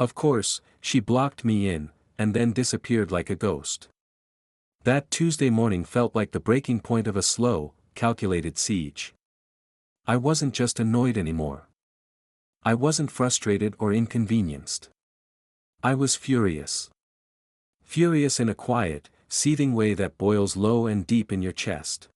Of course, she blocked me in, and then disappeared like a ghost. That Tuesday morning felt like the breaking point of a slow, calculated siege. I wasn't just annoyed anymore. I wasn't frustrated or inconvenienced. I was furious. Furious in a quiet, seething way that boils low and deep in your chest.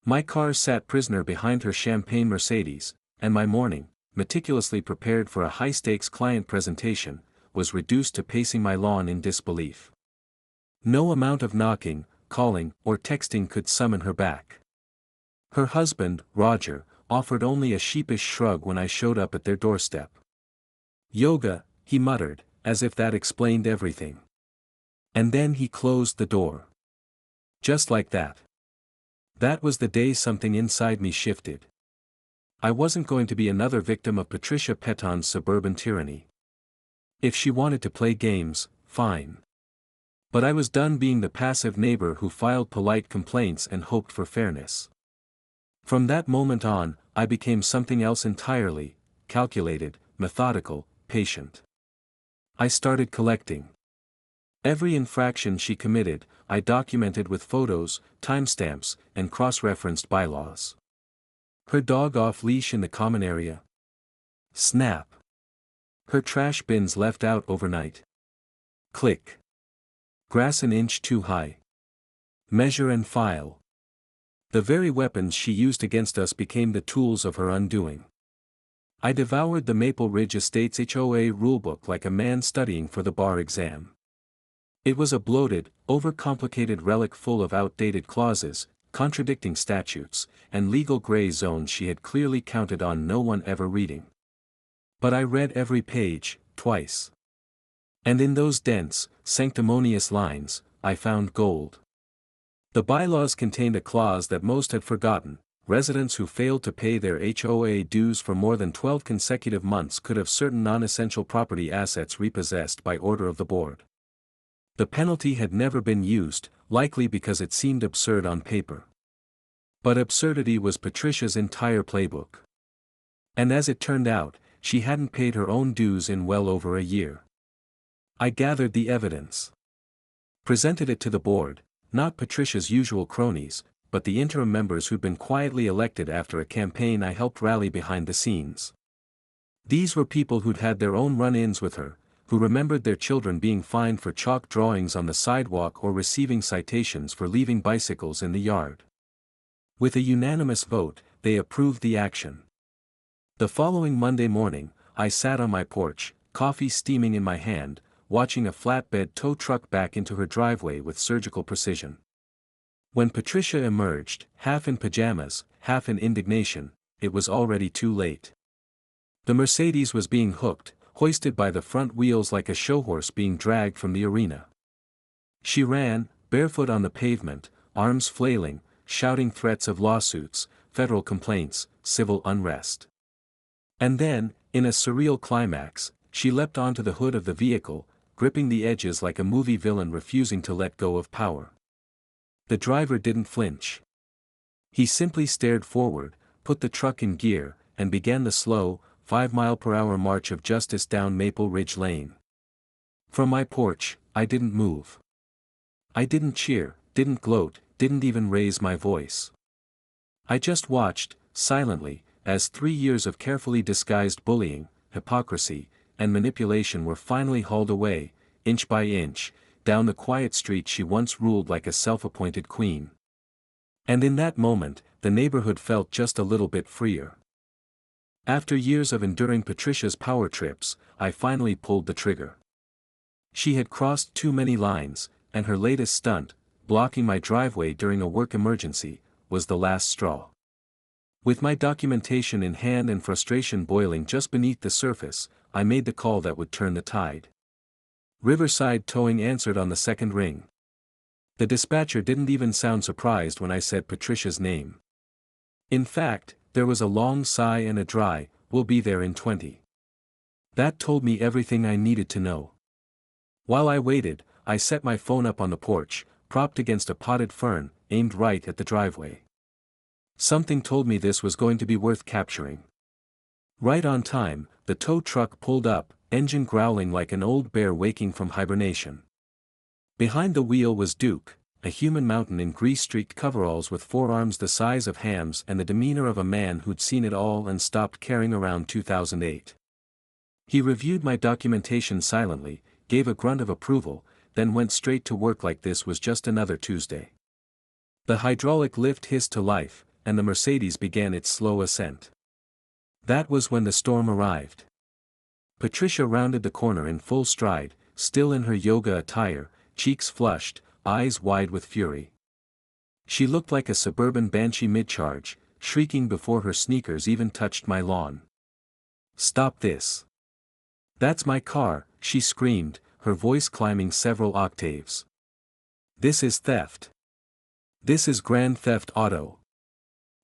My car sat prisoner behind her champagne Mercedes, and my morning, meticulously prepared for a high-stakes client presentation, was reduced to pacing my lawn in disbelief. No amount of knocking, calling, or texting could summon her back. Her husband, Roger, offered only a sheepish shrug when I showed up at their doorstep. "Yoga," he muttered, as if that explained everything. And then he closed the door. Just like that. That was the day something inside me shifted. I wasn't going to be another victim of Patricia Petton's suburban tyranny. If she wanted to play games, fine. But I was done being the passive neighbor who filed polite complaints and hoped for fairness. From that moment on, I became something else entirely: calculated, methodical, patient. I started collecting. Every infraction she committed, I documented with photos, timestamps, and cross-referenced bylaws. Her dog off-leash in the common area. Snap. Her trash bins left out overnight. Click. Grass an inch too high. Measure and file. The very weapons she used against us became the tools of her undoing. I devoured the Maple Ridge Estates HOA rulebook like a man studying for the bar exam. It was a bloated, overcomplicated relic full of outdated clauses, contradicting statutes, and legal gray zones she had clearly counted on no one ever reading. But I read every page, twice. And in those dense, sanctimonious lines, I found gold. The bylaws contained a clause that most had forgotten: residents who failed to pay their HOA dues for more than 12 consecutive months could have certain non-essential property assets repossessed by order of the board. The penalty had never been used, likely because it seemed absurd on paper. But absurdity was Patricia's entire playbook. And as it turned out, she hadn't paid her own dues in well over a year. I gathered the evidence. Presented it to the board, not Patricia's usual cronies, but the interim members who'd been quietly elected after a campaign I helped rally behind the scenes. These were people who'd had their own run-ins with her, who remembered their children being fined for chalk drawings on the sidewalk or receiving citations for leaving bicycles in the yard. With a unanimous vote, they approved the action. The following Monday morning, I sat on my porch, coffee steaming in my hand, watching a flatbed tow truck back into her driveway with surgical precision. When Patricia emerged, half in pajamas, half in indignation, it was already too late. The Mercedes was being hooked, hoisted by the front wheels like a showhorse being dragged from the arena. She ran, barefoot on the pavement, arms flailing, shouting threats of lawsuits, federal complaints, civil unrest. And then, in a surreal climax, she leapt onto the hood of the vehicle, gripping the edges like a movie villain refusing to let go of power. The driver didn't flinch. He simply stared forward, put the truck in gear, and began the slow, 5-mile-per-hour march of justice down Maple Ridge Lane. From my porch, I didn't move. I didn't cheer, didn't gloat, didn't even raise my voice. I just watched, silently, as 3 years of carefully disguised bullying, hypocrisy, and manipulation were finally hauled away, inch by inch, down the quiet street she once ruled like a self-appointed queen. And in that moment, the neighborhood felt just a little bit freer. After years of enduring Patricia's power trips, I finally pulled the trigger. She had crossed too many lines, and her latest stunt, blocking my driveway during a work emergency, was the last straw. With my documentation in hand and frustration boiling just beneath the surface, I made the call that would turn the tide. Riverside Towing answered on the second ring. The dispatcher didn't even sound surprised when I said Patricia's name. In fact, there was a long sigh and a dry, "We'll be there in 20." That told me everything I needed to know. While I waited, I set my phone up on the porch, propped against a potted fern, aimed right at the driveway. Something told me this was going to be worth capturing. Right on time, the tow truck pulled up, engine growling like an old bear waking from hibernation. Behind the wheel was Duke, a human mountain in grease-streaked coveralls with forearms the size of hams and the demeanor of a man who'd seen it all and stopped caring around 2008. He reviewed my documentation silently, gave a grunt of approval, then went straight to work like this was just another Tuesday. The hydraulic lift hissed to life, and the Mercedes began its slow ascent. That was when the storm arrived. Patricia rounded the corner in full stride, still in her yoga attire, cheeks flushed, eyes wide with fury. She looked like a suburban banshee mid-charge, shrieking before her sneakers even touched my lawn. "Stop this. That's my car," she screamed, her voice climbing several octaves. "This is theft. This is grand theft auto."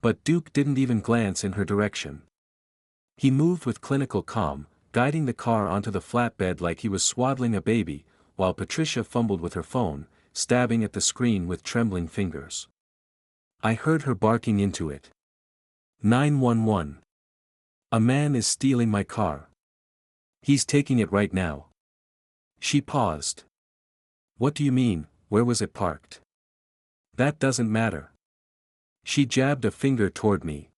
But Duke didn't even glance in her direction. He moved with clinical calm, guiding the car onto the flatbed like he was swaddling a baby, while Patricia fumbled with her phone, stabbing at the screen with trembling fingers. I heard her barking into it. 911. "A man is stealing my car. He's taking it right now." She paused. "What do you mean, where was it parked?" "That doesn't matter." She jabbed a finger toward me.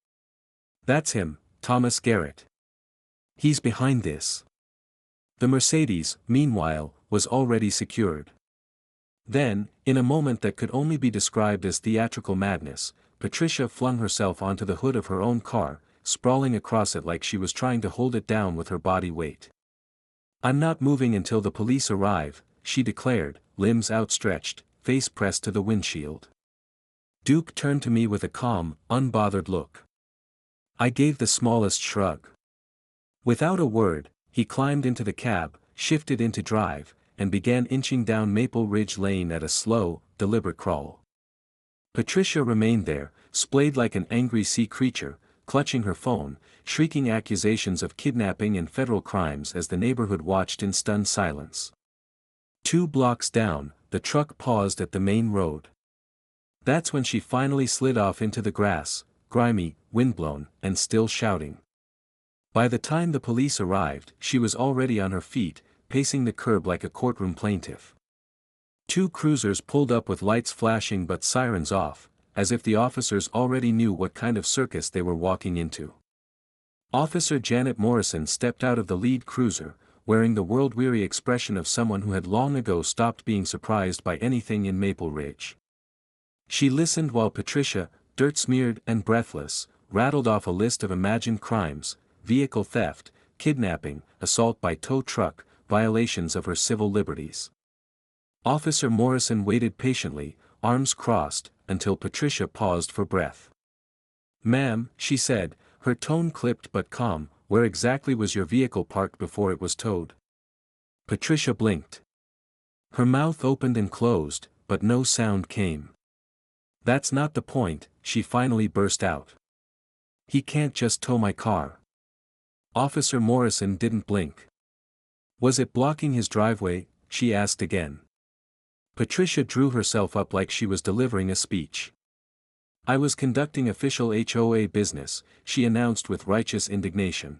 "That's him, Thomas Garrett. He's behind this." The Mercedes, meanwhile, was already secured. Then, in a moment that could only be described as theatrical madness, Patricia flung herself onto the hood of her own car, sprawling across it like she was trying to hold it down with her body weight. "I'm not moving until the police arrive," she declared, limbs outstretched, face pressed to the windshield. Duke turned to me with a calm, unbothered look. I gave the smallest shrug. Without a word, he climbed into the cab, shifted into drive, and began inching down Maple Ridge Lane at a slow, deliberate crawl. Patricia remained there, splayed like an angry sea creature, clutching her phone, shrieking accusations of kidnapping and federal crimes as the neighborhood watched in stunned silence. 2 blocks down, the truck paused at the main road. That's when she finally slid off into the grass, grimy, windblown, and still shouting. By the time the police arrived, she was already on her feet, pacing the curb like a courtroom plaintiff. 2 cruisers pulled up with lights flashing but sirens off, as if the officers already knew what kind of circus they were walking into. Officer Janet Morrison stepped out of the lead cruiser, wearing the world-weary expression of someone who had long ago stopped being surprised by anything in Maple Ridge. She listened while Patricia, dirt-smeared and breathless, rattled off a list of imagined crimes: vehicle theft, kidnapping, assault by tow truck, violations of her civil liberties. Officer Morrison waited patiently, arms crossed, until Patricia paused for breath. "Ma'am," she said, her tone clipped but calm, "where exactly was your vehicle parked before it was towed?" Patricia blinked. Her mouth opened and closed, but no sound came. "That's not the point," she finally burst out. "He can't just tow my car." Officer Morrison didn't blink. "Was it blocking his driveway?" she asked again. Patricia drew herself up like she was delivering a speech. "I was conducting official HOA business," she announced with righteous indignation.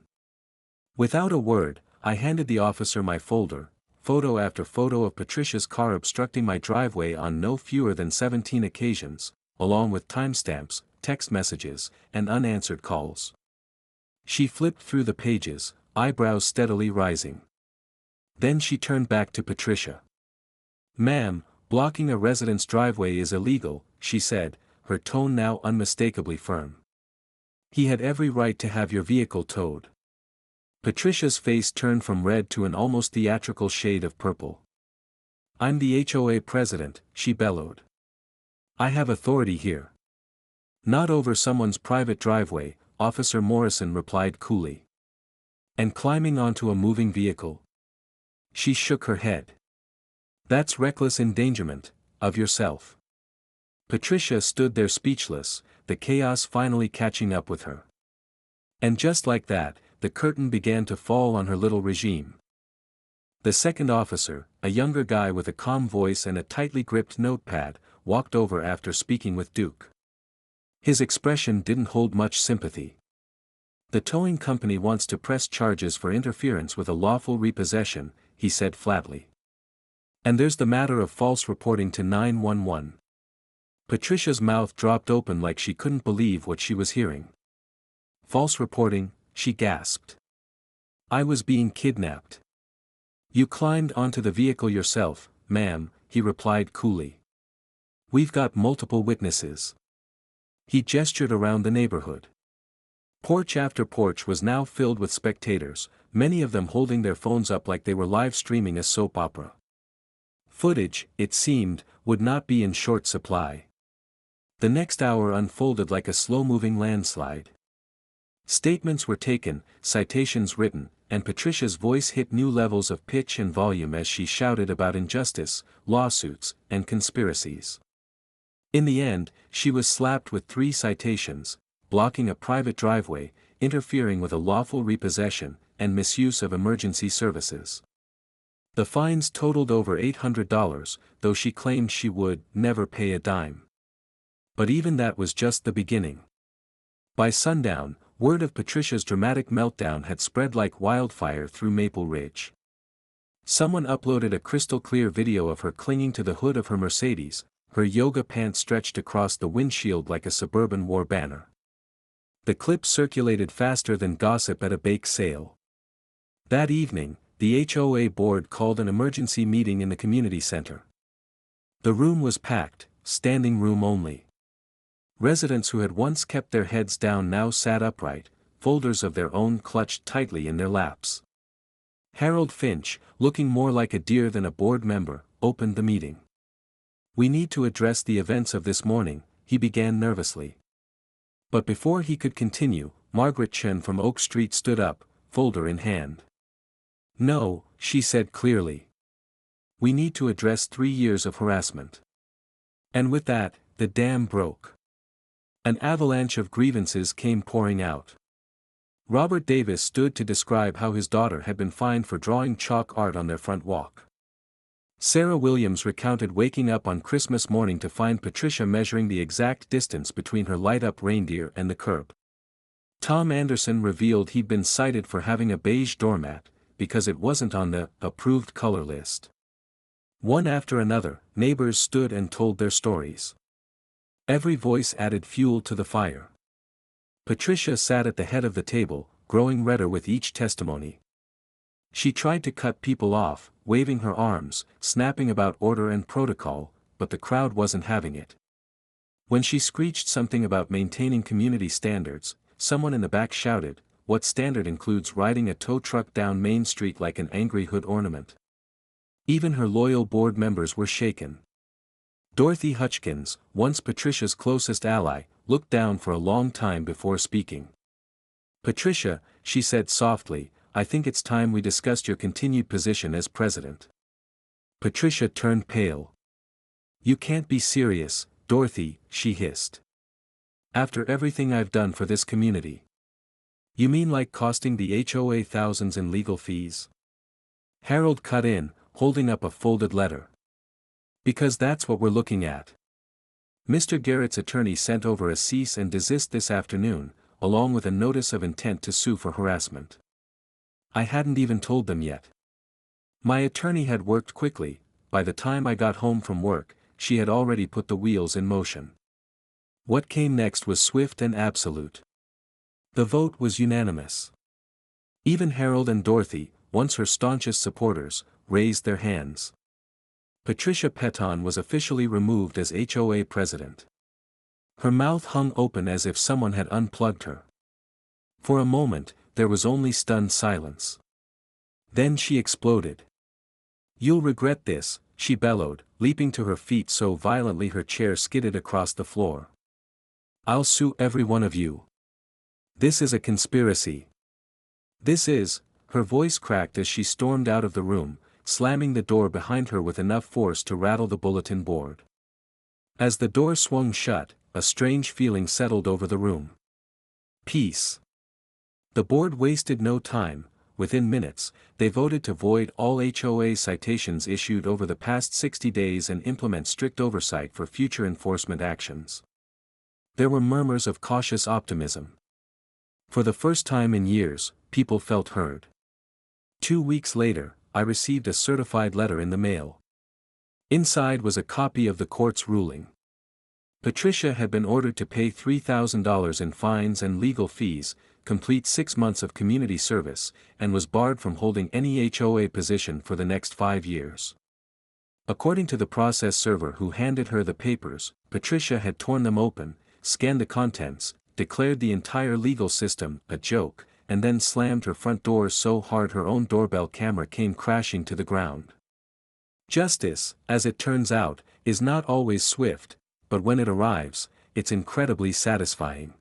Without a word, I handed the officer my folder, photo after photo of Patricia's car obstructing my driveway on no fewer than 17 occasions, along with timestamps, text messages, and unanswered calls. She flipped through the pages, eyebrows steadily rising. Then she turned back to Patricia. "Ma'am, blocking a resident's driveway is illegal," she said, her tone now unmistakably firm. "He had every right to have your vehicle towed." Patricia's face turned from red to an almost theatrical shade of purple. "I'm the HOA president," she bellowed. "I have authority here." "Not over someone's private driveway," Officer Morrison replied coolly. "And climbing onto a moving vehicle?" She shook her head. "That's reckless endangerment of yourself." Patricia stood there speechless, the chaos finally catching up with her. And just like that, the curtain began to fall on her little regime. The second officer, a younger guy with a calm voice and a tightly gripped notepad, walked over after speaking with Duke. His expression didn't hold much sympathy. The towing company wants to press charges for interference with a lawful repossession, he said flatly. And there's the matter of false reporting to 911. Patricia's mouth dropped open like she couldn't believe what she was hearing. False reporting, she gasped. I was being kidnapped. You climbed onto the vehicle yourself, ma'am, he replied coolly. We've got multiple witnesses. He gestured around the neighborhood. Porch after porch was now filled with spectators, many of them holding their phones up like they were live streaming a soap opera. Footage, it seemed, would not be in short supply. The next hour unfolded like a slow-moving landslide. Statements were taken, citations written, and Patricia's voice hit new levels of pitch and volume as she shouted about injustice, lawsuits, and conspiracies. In the end, she was slapped with 3 citations: blocking a private driveway, interfering with a lawful repossession, and misuse of emergency services. The fines totaled over $800, though she claimed she would never pay a dime. But even that was just the beginning. By sundown, word of Patricia's dramatic meltdown had spread like wildfire through Maple Ridge. Someone uploaded a crystal-clear video of her clinging to the hood of her Mercedes, her yoga pants stretched across the windshield like a suburban war banner. The clip circulated faster than gossip at a bake sale. That evening, the HOA board called an emergency meeting in the community center. The room was packed, standing room only. Residents who had once kept their heads down now sat upright, folders of their own clutched tightly in their laps. Harold Finch, looking more like a deer than a board member, opened the meeting. We need to address the events of this morning, he began nervously. But before he could continue, Margaret Chen from Oak Street stood up, folder in hand. No, she said clearly. We need to address 3 years of harassment. And with that, the dam broke. An avalanche of grievances came pouring out. Robert Davis stood to describe how his daughter had been fined for drawing chalk art on their front walk. Sarah Williams recounted waking up on Christmas morning to find Patricia measuring the exact distance between her light-up reindeer and the curb. Tom Anderson revealed he'd been cited for having a beige doormat, because it wasn't on the approved color list. One after another, neighbors stood and told their stories. Every voice added fuel to the fire. Patricia sat at the head of the table, growing redder with each testimony. She tried to cut people off, waving her arms, snapping about order and protocol, but the crowd wasn't having it. When she screeched something about maintaining community standards, someone in the back shouted, "What standard includes riding a tow truck down Main Street like an angry hood ornament?" Even her loyal board members were shaken. Dorothy Hutchkins, once Patricia's closest ally, looked down for a long time before speaking. "Patricia," she said softly, "I think it's time we discussed your continued position as president." Patricia turned pale. "You can't be serious, Dorothy," she hissed. "After everything I've done for this community. You mean like costing the HOA thousands in legal fees?" Harold cut in, holding up a folded letter. "Because that's what we're looking at. Mr. Garrett's attorney sent over a cease and desist this afternoon, along with a notice of intent to sue for harassment. I hadn't even told them yet. My attorney had worked quickly. By the time I got home from work, she had already put the wheels in motion. What came next was swift and absolute. The vote was unanimous. Even Harold and Dorothy, once her staunchest supporters, raised their hands. Patricia Peton was officially removed as HOA president. Her mouth hung open as if someone had unplugged her. For a moment, there was only stunned silence. Then she exploded. "You'll regret this," she bellowed, leaping to her feet so violently her chair skidded across the floor. "I'll sue every one of you. This is a conspiracy. This is," her voice cracked as she stormed out of the room, slamming the door behind her with enough force to rattle the bulletin board. As the door swung shut, a strange feeling settled over the room. Peace. The board wasted no time. Within minutes, they voted to void all HOA citations issued over the past 60 days and implement strict oversight for future enforcement actions. There were murmurs of cautious optimism. For the first time in years, people felt heard. 2 weeks later, I received a certified letter in the mail. Inside was a copy of the court's ruling. Patricia had been ordered to pay $3,000 in fines and legal fees, complete 6 months of community service, and was barred from holding any HOA position for the next 5 years. According to the process server who handed her the papers, Patricia had torn them open, scanned the contents, declared the entire legal system a joke, and then slammed her front door so hard her own doorbell camera came crashing to the ground. Justice, as it turns out, is not always swift, but when it arrives, it's incredibly satisfying.